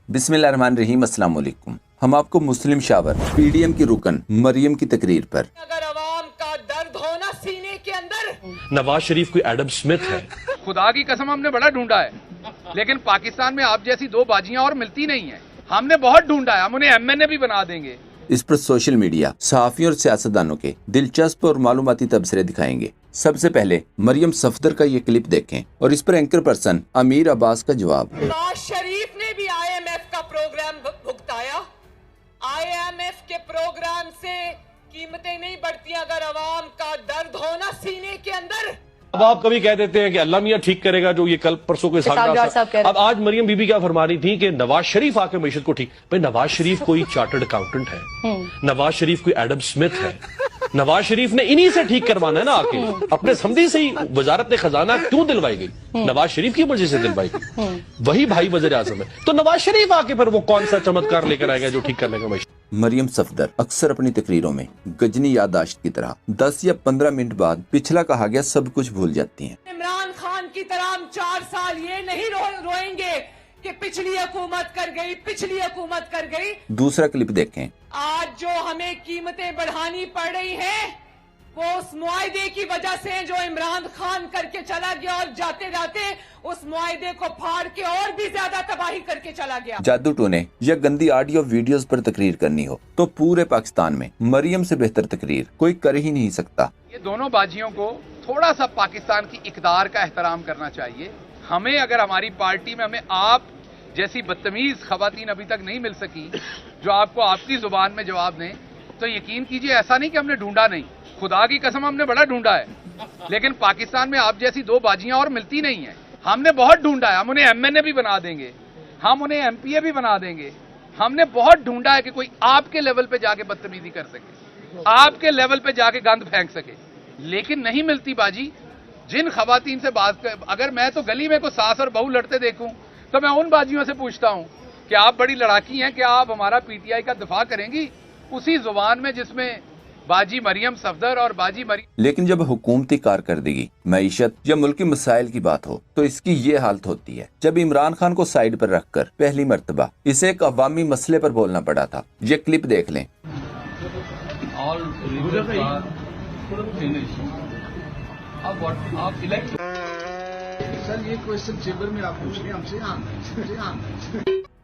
बिस्मिल्लाहिर्रहमानिर्रहीम, अस्सलाम वालेकुम। हम आपको मुस्लिम शावर पीडीएम की रुकन मरियम की तकरीर पर अगर अवाम का दर्द हो ना सीने के अंदर, नवाज शरीफ कोई एडम स्मिथ है। खुदा की कसम हमने बड़ा ढूंढा है, लेकिन पाकिस्तान में आप जैसी दो बाजियां और मिलती नहीं है। हमने बहुत ढूंढा है, हम उन्हें एमएनए भी बना देंगे। इस पर सोशल मीडिया, सहाफियों और सियासतदानों के दिलचस्प और मालूमाती तबसरे दिखाएंगे। सबसे पहले मरियम सफदर का ये क्लिप देखें और इस पर एंकर पर्सन अमीर अब्बास का जवाब। नवाज शरीफ ने भी आईएमएफ का प्रोग्राम भुगताया। आईएमएफ के प्रोग्राम से कीमतें नहीं बढ़ती अगर अवाम का दर्द हो ना सीने के अंदर। अब आप कभी कह देते हैं कि अल्लाह मियां ठीक करेगा, जो ये कल परसों के साथ। अब आज मरियम बीबी क्या फरमा रही थी कि नवाज शरीफ आके मैशत को ठीक। भाई नवाज शरीफ कोई चार्टर्ड अकाउंटेंट है, नवाज शरीफ कोई एडम स्मिथ है। नवाज शरीफ ने इन्हीं से ठीक करवाना है ना, आके अपने समधी से ही वजारत खजाना क्यों दिलवाई गई? नवाज शरीफ की वजह से दिलवाई गई, वही भाई वज़ीर आज़म है। तो नवाज शरीफ आके फिर वो कौन सा चमत्कार लेकर आएगा जो ठीक करने का मैशत? मरियम सफदर अक्सर अपनी तकरीरों में गजनी याददाश्त की तरह 10 या 15 मिनट बाद पिछला कहा गया सब कुछ भूल जाती हैं। इमरान खान की तरह हम 4 साल ये नहीं रोएंगे कि पिछली हुकूमत कर गई, पिछली हुकूमत कर गई। दूसरा क्लिप देखें। आज जो हमें कीमतें बढ़ानी पड़ रही हैं, वो उस मुआहदे की वजह से जो इमरान खान करके चला गया और जाते जाते उस मुआहदे को फाड़ के और भी ज्यादा तबाही करके चला गया। जादू टोने या गंदी ऑडियो वीडियोस पर तकरीर करनी हो तो पूरे पाकिस्तान में मरियम से बेहतर तकरीर कोई कर ही नहीं सकता। ये दोनों बाजियों को थोड़ा सा पाकिस्तान की इकदार का एहतराम करना चाहिए। हमें अगर हमारी पार्टी में हमें आप जैसी बदतमीज खवातीन अभी तक नहीं मिल सकी जो आपको आपकी जुबान में जवाब दें, तो यकीन कीजिए ऐसा नहीं कि हमने ढूंढा नहीं। खुदा की कसम हमने बड़ा ढूंढा है, लेकिन पाकिस्तान में आप जैसी दो बाजियां और मिलती नहीं है। हमने बहुत ढूंढा है, हम उन्हें एमएनए भी बना देंगे, हम उन्हें एमपीए भी बना देंगे। हमने बहुत ढूंढा है कि कोई आपके लेवल पे जाके बदतमीजी कर सके, आपके लेवल पे जाके गंद फेंक सके, लेकिन नहीं मिलती बाजी। जिन खवातीन से बात कर, अगर मैं तो गली में कोई सास और बहू लड़ते देखूं तो मैं उन बाजियों से पूछता हूं कि आप बड़ी लड़ाकी हैं, क्या आप हमारा पीटीआई का दिफा करेंगी उसी जुबान में जिसमें बाजी मरियम सफदर और बाजी मरियम। लेकिन जब हुकूमती कारकर्दगी, मईशत या मुल्की मसाइल की बात हो तो इसकी ये हालत होती है। जब इमरान खान को साइड पर रखकर पहली मर्तबा इसे एक अवामी मसले पर बोलना पड़ा था। ये क्लिप देख लें। सर ये क्वेश्चन चेंबर में आप पूछ रहे हैं हमसे?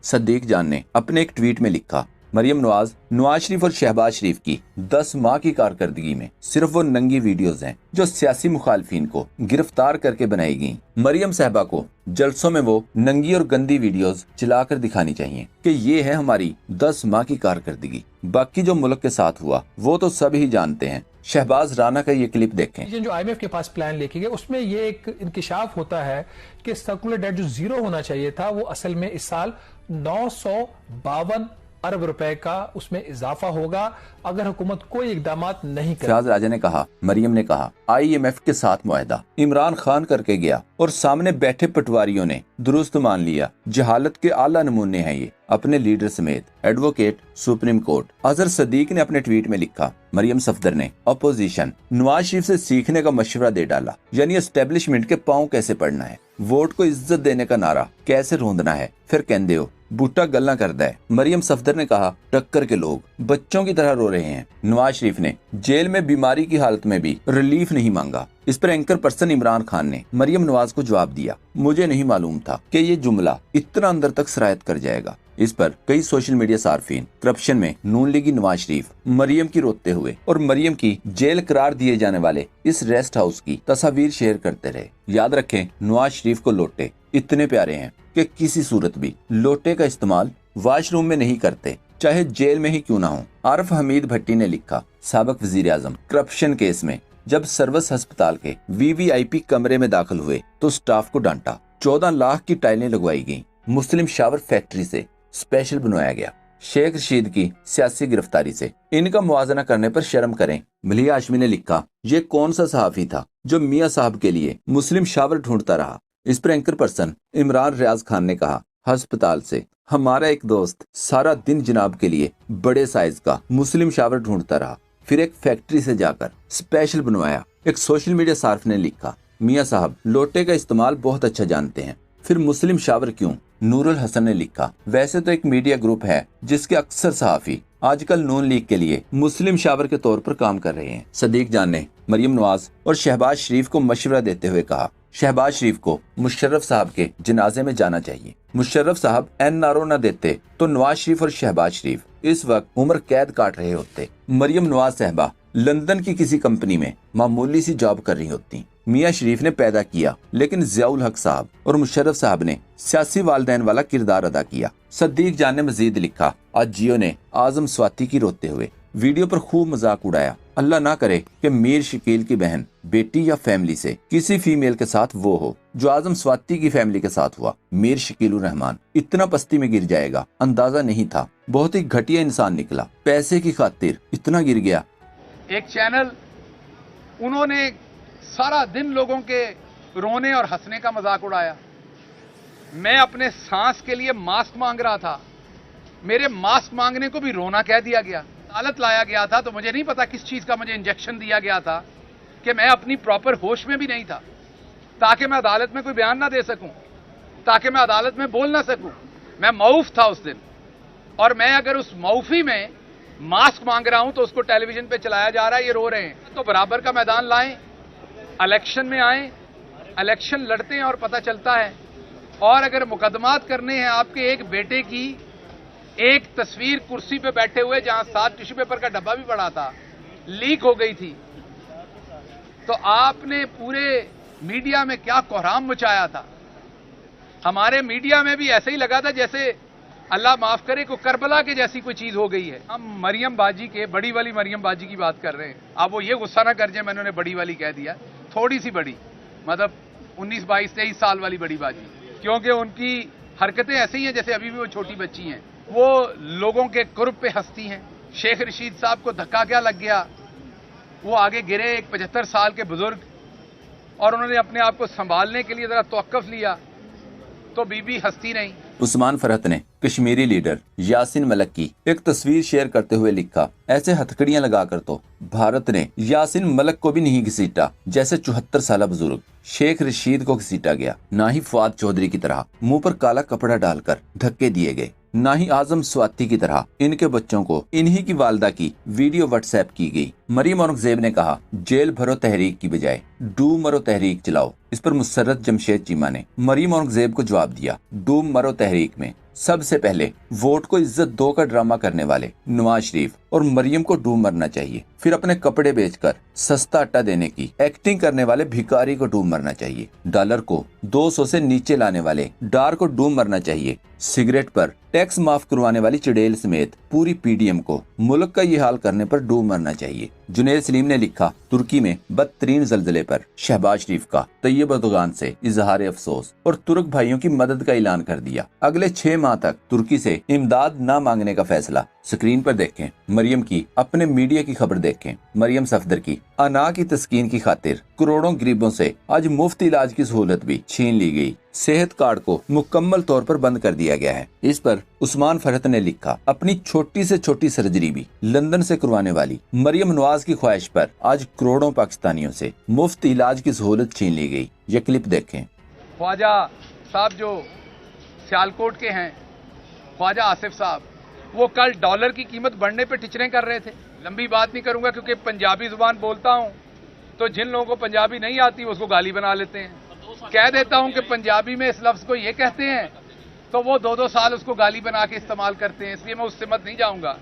सदीक जान ने अपने एक ट्वीट में लिखा, मरियम नवाज शरीफ और शहबाज शरीफ की 10 माह की कारकर्दगी में सिर्फ वो नंगी वीडियोस हैं जो सियासी मुखालफिन को गिरफ्तार करके बनाई गई। मरियम साहबा को जलसों में वो नंगी और गंदी वीडियोस चलाकर दिखानी चाहिए कि ये है हमारी 10 माह की कारकर्दगी। बाकी जो मुल्क के साथ हुआ वो तो सब ही जानते हैं। शहबाज राना का ये क्लिप देखें। जो आईएमएफ के पास प्लान लेके गए उसमें ये एक इंकिशाफ होता है कि सर्कुलर डेट जो 0 होना चाहिए था वो असल में इस साल 952 अरब रुपए का उसमें इजाफा होगा अगर हुकूमत कोई इकदाम नहीं करे। फयाज राजा ने कहा, मरियम ने कहा, आईएमएफ के साथ मुआहदा इमरान खान करके गया और सामने बैठे पटवारियों ने दुरुस्त मान लिया। जहालत के आला नमूने हैं ये, अपने लीडर समेत। Advocate supreme court Azhar Sadiq ने अपने ट्वीट में लिखा, मरियम सफदर ने अपोजिशन नवाज शरीफ से सीखने का मशवरा दे डाला, यानी एस्टेब्लिशमेंट के पांव कैसे पड़ना है, वोट को इज्जत देने का नारा कैसे रोंदना है, फिर कहंदे हो बूटा गल्ला करता है। मरियम सफदर ने कहा, टक्कर के लोग बच्चों की तरह रो रहे हैं। नवाज शरीफ ने जेल में बीमारी की हालत में भी रिलीफ नहीं मांगा। इस पर एंकर पर्सन इमरान खान ने मरियम नवाज को जवाब दिया, मुझे नहीं मालूम था कि ये जुमला इतना अंदर तक सरायत कर जाएगा। इस पर कई सोशल मीडिया सार्फिन करप्शन में नून लीगी नवाज शरीफ मरियम की रोते हुए और मरियम की जेल करार दिए जाने वाले इस रेस्ट हाउस की तस्वीर शेयर करते रहे। याद रखें, नवाज शरीफ को लोटे इतने प्यारे हैं कि किसी सूरत भी लोटे का इस्तेमाल वॉशरूम में नहीं करते, चाहे जेल में ही क्यों ना हो। आरिफ हमीद भट्टी ने लिखा, साबिक वजीर आजम करप्शन केस में जब सर्विस अस्पताल के वीवीआईपी कमरे में दाखिल हुए तो स्टाफ को डांटा। 14 लाख की टाइलें लगवाई गईं। मुस्लिम शावर फैक्ट्री से स्पेशल बनवाया गया। शेख रशीद की सियासी गिरफ्तारी से इनका मुआवजा करने पर शर्म करें। मलिया हाशमी ने लिखा, ये कौन सा सहाफी था जो मियां साहब के लिए मुस्लिम शावर ढूंढता रहा। इस पर एंकर पर्सन इमरान रियाज खान ने कहा, अस्पताल से हमारा एक दोस्त सारा दिन जनाब के लिए बड़े साइज का मुस्लिम शावर ढूंढता रहा, फिर एक फैक्ट्री से जाकर स्पेशल बनवाया। एक सोशल मीडिया सार्फ ने लिखा, मियां साहब लोटे का इस्तेमाल बहुत अच्छा जानते हैं, फिर मुस्लिम शावर क्यों? नूरुल हसन ने लिखा, वैसे तो एक मीडिया ग्रुप है जिसके अक्सर सहाफी आजकल नून लीग के लिए मुस्लिम शावर के तौर पर काम कर रहे हैं। सदीक जान ने मरियम नवाज और शहबाज शरीफ को मशवरा देते हुए कहा, शहबाज शरीफ को मुशर्रफ साहब के जनाजे में जाना चाहिए। मुशर्रफ साहब एनआरओ न देते तो नवाज शरीफ और शहबाज शरीफ इस वक्त उम्र कैद काट रहे होते। मरियम नवाज साहबा लंदन की किसी कंपनी में मामूली सी जॉब कर रही होती। मियाँ शरीफ ने पैदा किया, लेकिन ज़ियाउल हक साहब और मुशर्रफ साहब ने सियासी वालदैन वाला किरदार अदा किया। सदीक जान ने मजीद लिखा, आज जियो ने आजम स्वाति की रोते हुए वीडियो पर खूब मजाक उड़ाया। अल्लाह ना करे कि मीर शकील की बहन, बेटी या फैमिली से किसी फीमेल के साथ वो हो जो आजम स्वाति की फैमिली के साथ हुआ। मीर शकील रहमान इतना पस्ती में गिर जाएगा अंदाजा नहीं था। बहुत ही घटिया इंसान निकला, पैसे की खातिर इतना गिर गया। एक चैनल, उन्होंने सारा दिन लोगों के रोने और हंसने का मजाक उड़ाया। मैं अपने सांस के लिए मास्क मांग रहा था, मेरे मास्क मांगने को भी रोना कह दिया गया। अदालत लाया गया था तो मुझे नहीं पता किस चीज का मुझे इंजेक्शन दिया गया था कि मैं अपनी प्रॉपर होश में भी नहीं था, ताकि मैं अदालत में कोई बयान ना दे सकूं, ताकि मैं अदालत में बोल ना सकूं। मैं मऊफ था उस दिन, और मैं अगर उस मऊफी में मास्क मांग रहा हूं तो उसको टेलीविजन पे चलाया जा रहा है, ये रो रहे हैं। तो बराबर का मैदान लाएं, इलेक्शन में आए, इलेक्शन लड़ते हैं और पता चलता है। और अगर मुकदमात करने हैं आपके एक बेटे की एक तस्वीर कुर्सी पे बैठे हुए जहां 7 टिश्यू पेपर का डब्बा भी पड़ा था, लीक हो गई थी, तो आपने पूरे मीडिया में क्या कोहराम मचाया था। हमारे मीडिया में भी ऐसे ही लगा था जैसे अल्लाह माफ करे को करबला के जैसी कोई चीज हो गई है। हम मरियम बाजी के, बड़ी वाली मरियम बाजी की बात कर रहे हैं। आप वो ये गुस्सा ना कर जाए मैंने उन्हें बड़ी वाली कह दिया, थोड़ी सी बड़ी, मतलब 19, 22, 23 साल वाली बड़ी बाजी, क्योंकि उनकी हरकतें ऐसी हैं जैसे अभी भी वो छोटी बच्ची हैं। वो लोगों के कुर्ब पे हंसती हैं। शेख रशीद साहब को धक्का क्या लग गया, वो आगे गिरे, एक 75 साल के बुजुर्ग, और उन्होंने अपने आप को संभालने के लिए जरा तवक्कुफ लिया तो बीबी हंसती नहीं। उस्मान फरहत ने कश्मीरी लीडर यासिन मलिक की एक तस्वीर शेयर करते हुए लिखा, ऐसे हथकड़ियां लगाकर तो भारत ने यासिन मलिक को भी नहीं घसीटा जैसे 74 साल बुजुर्ग शेख रशीद को घसीटा गया। ना ही फुआद चौधरी की तरह मुंह पर काला कपड़ा डालकर धक्के दिए गए, ना ही आजम स्वाति की तरह इनके बच्चों को इन्हीं की वालदा की वीडियो व्हाट्सएप की गई। मरियम औरंगजेब ने कहा, जेल भरो तहरीक की बजाय डूब मरो तहरीक चलाओ। इस पर मुसर्रत जमशेद चीमा ने मरियम औरंगजेब को जवाब दिया, डूब मरो तहरीक में सबसे पहले वोट को इज्जत दो का ड्रामा करने वाले नवाज शरीफ और मरियम को डूब मरना चाहिए। फिर अपने कपड़े बेचकर सस्ता आटा देने की एक्टिंग करने वाले भिखारी को डूब मरना चाहिए। डॉलर को 200 से नीचे लाने वाले डार को डूब मरना चाहिए। सिगरेट पर टैक्स माफ करवाने वाली चुड़ैल समेत पूरी पीडीएम को मुल्क का ये हाल करने पर डूब मरना चाहिए। जुनैद सलीम ने लिखा, तुर्की में बदतरीन जल्जले पर शहबाज शरीफ का तैयब अर्दोगान से इजहार अफसोस और तुर्क भाइयों की मदद का ऐलान कर दिया। अगले 6 माह तक तुर्की से इमदाद न मांगने का फैसला। स्क्रीन पर देखें मरियम की अपने मीडिया की खबर देखें। मरियम सफदर की अना की तस्कीन की खातिर करोड़ों गरीबों से आज मुफ्त इलाज की सहूलत भी छीन ली गई। सेहत कार्ड को मुकम्मल तौर पर बंद कर दिया गया है। इस पर उस्मान फरहत ने लिखा, अपनी छोटी से छोटी सर्जरी भी लंदन से करवाने वाली मरियम नवाज की ख्वाहिश पर आज करोड़ों पाकिस्तानियों से मुफ्त इलाज की सहूलत छीन ली गई। ये क्लिप देखें। ख्वाजा साहब जो सियालकोट के हैं, ख्वाजा आसिफ साहब, वो कल डॉलर की कीमत बढ़ने पे टिचरें कर रहे थे। लंबी बात नहीं करूंगा क्योंकि पंजाबी जुबान बोलता हूं, तो जिन लोगों को पंजाबी नहीं आती उसको गाली बना लेते हैं। कह देता हूं कि पंजाबी में इस लफ्ज को ये कहते हैं तो वो 2-2 साल उसको गाली बना के इस्तेमाल करते हैं, इसलिए मैं उससे मत नहीं जाऊंगा।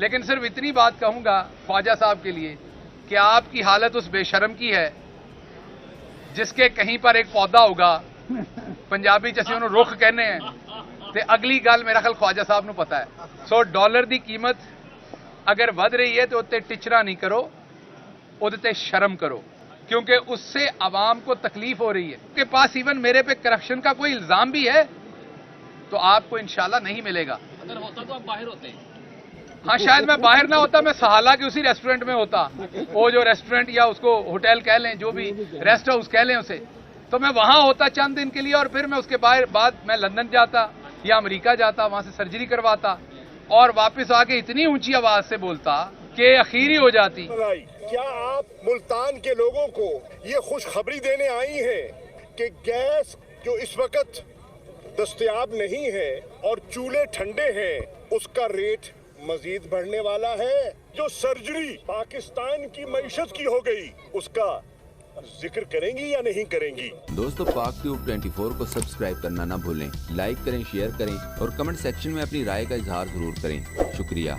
लेकिन सिर्फ इतनी बात कहूंगा ख्वाजा साहब के लिए कि आपकी हालत उस बेशर्म की है जिसके कहीं पर एक पौधा होगा, पंजाबी जैसे उन्होंने रुख कहने हैं, तो अगली गल मेरा ख्याल ख्वाजा साहब को पता है। सो डॉलर की कीमत अगर बढ़ रही है तो उत्ते टिचरा नहीं करो, उदते शर्म करो, क्योंकि उससे आवाम को तकलीफ हो रही है। के पास इवन मेरे पे करप्शन का कोई इल्जाम भी है तो आपको इंशाल्लाह नहीं मिलेगा। अगर होता तो आप बाहर होते। हाँ, शायद मैं बाहर ना होता, मैं सहाला के उसी रेस्टोरेंट में होता। वो जो रेस्टोरेंट या उसको होटल कह लें, जो भी रेस्ट हाउस कह लें उसे, तो मैं वहां होता चंद दिन के लिए और फिर मैं उसके बाद मैं लंदन जाता या अमेरिका जाता, वहां से सर्जरी करवाता और वापस आके इतनी ऊंची आवाज से बोलता कि अखीरी हो जाती। क्या आप मुल्तान के लोगों को ये खुशखबरी देने आई हैं कि गैस जो इस वक्त दस्तयाब नहीं है और चूल्हे ठंडे हैं, उसका रेट मजीद बढ़ने वाला है। जो सर्जरी पाकिस्तान की मईशत की हो गई, उसका जिक्र करेंगी या नहीं करेंगी? दोस्तों, पाक ट्यूब 24 को सब्सक्राइब करना ना भूलें, लाइक करें, शेयर करें और कमेंट सेक्शन में अपनी राय का इजहार जरूर करें। शुक्रिया।